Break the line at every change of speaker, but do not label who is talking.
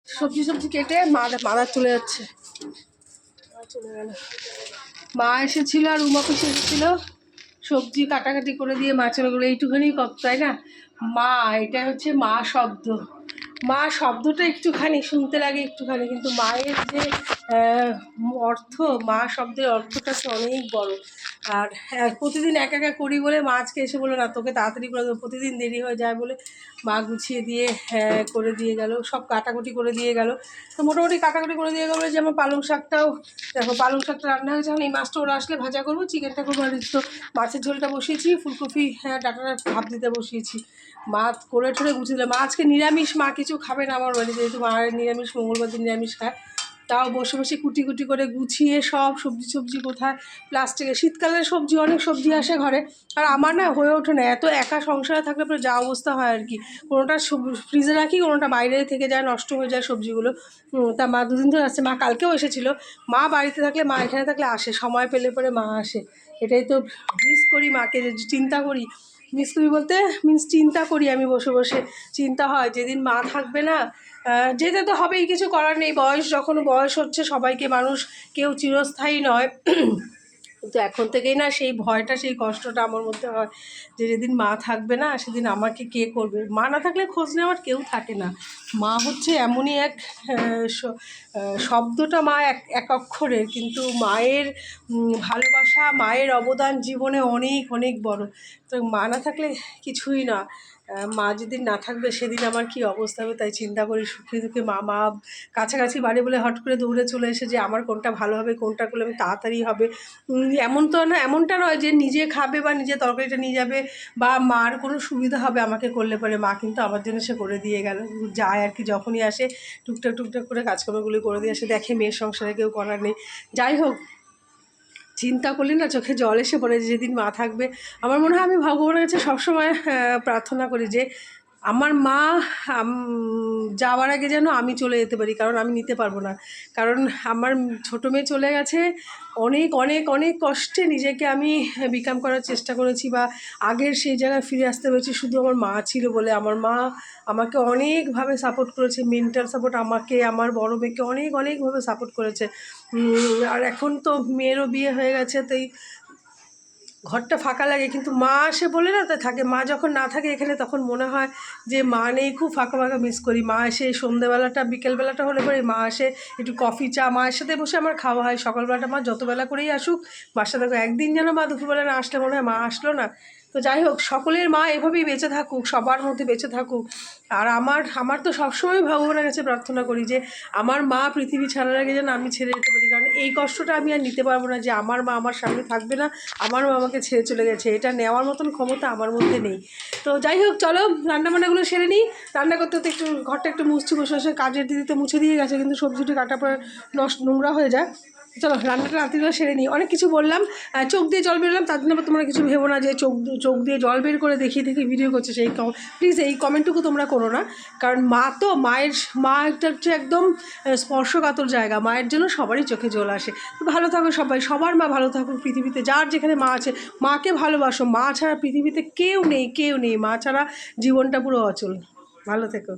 সবজি সবজি কেটে মাদার চলে যাচ্ছে, চলে গেল। মা এসেছিল আর উমা পিসি এসেছিল, সবজি কাটাকাটি করে দিয়ে মাছের ওগুলো এইটুখানি কত, তাই না? মা, এটা হচ্ছে মা শব্দ। মা শব্দটা একটুখানি শুনতে লাগে একটুখানি, কিন্তু মায়ের যে অর্থ, মা শব্দের অর্থটা তো অনেক বড়। আর প্রতিদিন একা একা করি বলে মা আজকে এসে বললো না তোকে তাড়াতাড়ি করে দেবো, প্রতিদিন দেরি হয়ে যায় বলে মা গুছিয়ে দিয়ে করে দিয়ে গেল, সব কাটাকুটি করে দিয়ে গেল। তো মোটামুটি কাটাকুটি করে দিয়ে গেলো। যেমন পালং শাকটাও দেখো, পালং শাকটা রান্না হয়েছে, এখন এই মাছটা ওরা আসলে ভাজা করবো, চিকেনটা করবো। আর তো মাছের ঝোলটা বসিয়েছি, ফুলকপি ডাটাটা ভাপ দিতে বসিয়েছি। মা করে ঠরে গুছিয়ে দিল। মা আজকে নিরামিষ, মা কিছু খাবে না আমার বাড়িতে, যেহেতু মা নিরামিষ, মঙ্গলবার দিন নিরামিষ খায়। তাও বসে বসে কুটি কুটি করে গুছিয়ে সব সবজি কোথায় প্লাস্টিকে, শীতকালের সবজি, অনেক সবজি আসে ঘরে। আর আমার না হয়ে ওঠে না, এত একা সংসারে থাকলে পরে যা অবস্থা হয় আর কি। কোনোটা ফ্রিজে রাখি, কোনোটা বাইরে থেকে যায়, নষ্ট হয়ে যায় সবজিগুলো। তা মা দুদিন ধরে আসছে, মা কালকেও এসেছিলো। মা বাড়িতে থাকলে, মা এখানে থাকলে আসে, সময় পেলে পরে মা আসে। এটাই তো মিস করি মাকে, চিন্তা করি। মিস করি বলতে মিন্স চিন্তা করি, আমি বসে বসে চিন্তা হয় যেদিন মা থাকবে না, যেতে তো হবেই, কিছু করার নেই। যখন বয়স হচ্ছে সবাইকে, মানুষ কেউ চিরস্থায়ী নয়। কিন্তু এখন থেকেই না সেই ভয়টা, সেই কষ্টটা আমার মধ্যে হয় যে যেদিন মা থাকবে না সেদিন আমাকে কে করবে। মা না থাকলে খোঁজ নেওয়ার কেউ থাকে না। মা হচ্ছে এমনই এক শব্দটা, মা এক অক্ষরের, কিন্তু মায়ের ভালোবাসা, মায়ের অবদান জীবনে অনেক অনেক বড়। তো মা না থাকলে কিছুই না। মা যেদিন না থাকবে সেদিন আমার কি অবস্থা হবে, তাই চিন্তা করি সুখে দুঃখে। মা কাছাকাছি বাড়ি বলে হট করে দৌড়ে চলে এসে যে আমার কোনটা ভালো হবে, কোনটা করলে আমি তাড়াতাড়ি হবে। এমনটা নয় যে নিজে খাবে বা নিজে তরকারিটা নিয়ে যাবে বা মার কোনো সুবিধা হবে আমাকে করলে পরে। মা কিন্তু আমার জন্য সে করে দিয়ে গেল, যায় আর কি, যখনই আসে টুকটাক করে কাজকর্মগুলি করে দিয়ে আসে, দেখে মেয়ের সংসারে কেউ করার নেই। যাই হোক, চিন্তা করলে না চোখে জল এসে পড়ে। যেদিন মা থাকবে, আমার মনে হয় আমি ভগবানের কাছে সবসময় প্রার্থনা করি যে আমার মা যাওয়ার আগে যেন আমি চলে যেতে পারি, কারণ আমি নিতে পারবো না। কারণ আমার ছোটো মেয়ে চলে গেছে, অনেক অনেক অনেক কষ্টে নিজেকে আমি বিকাম করার চেষ্টা করেছি, বা আগের সেই জায়গায় ফিরে আসতে পেরেছি শুধু আমার মা ছিল বলে। আমার মা আমাকে অনেকভাবে সাপোর্ট করেছে, মেন্টাল সাপোর্ট, আমাকে, আমার বড় মেয়েকে অনেকভাবে সাপোর্ট করেছে। আর এখন তো মেয়েরও বিয়ে হয়ে গেছে, তাই ঘরটা ফাঁকা লাগে, কিন্তু মা আসে বলে না তা থাকে। মা যখন না থাকে এখানে, তখন মনে হয় যে মা নেই, খুব ফাঁকা ফাঁকা মিস করি। মা এসে সন্ধ্যেবেলাটা, বিকেলবেলাটা হলে পরে মা আসে, একটু কফি চা মায়ের সাথে বসে আমার খাওয়া হয়। সকালবেলাটা মা যতবেলা করেই আসুক বাসা থাকো, একদিন যেন মা দুপুরবেলা না আসলে মনে হয় মা আসলো না। তো যাই হোক, সকলের মা এভাবেই বেঁচে থাকুক, সবার মধ্যে বেঁচে থাকুক। আর আমার তো সবসময় ভগবানের কাছে প্রার্থনা করি যে আমার মা পৃথিবী ছাড়ার আগে যেন আমি ছেড়ে যেতে পারি, কারণ এই কষ্টটা আমি আর নিতে পারবো না যে আমার মা আমার সামনে থাকবে না, আমার মা আমাকে ছেড়ে চলে গেছে। এটা নেওয়ার মতন ক্ষমতা আমার মধ্যে নেই। তো যাই হোক, চলো রান্নাবান্নাগুলো সেরে নিই। রান্না করতে করতে একটু ঘরটা একটু মুছছি, বসে কাজের দিদিতে মুছে দিয়ে গেছে, কিন্তু সবজিটা কাটার পর নোংরা হয়ে যায়। চলো রান্নাটা রাত্রিবেলা সেরে নিই। অনেক কিছু বললাম, চোখ দিয়ে জল বেরোলাম, তার জন্য তোমরা কিছু ভেবো না যে চোখ দিয়ে জল বের করে দেখিয়ে ভিডিও করছে। প্লিজ এই কমেন্টটুকু তোমরা করো না, কারণ মা একটা হচ্ছে একদম স্পর্শকাতর জায়গা। মায়ের জন্য সবারই চোখে জল আসে। তো ভালো থাকো সবাই, সবার মা ভালো থাকুক পৃথিবীতে, যার যেখানে মা আছে মাকে ভালোবাসো। মা ছাড়া পৃথিবীতে কেউ নেই। মা ছাড়া জীবনটা পুরো অচল। ভালো থেকো।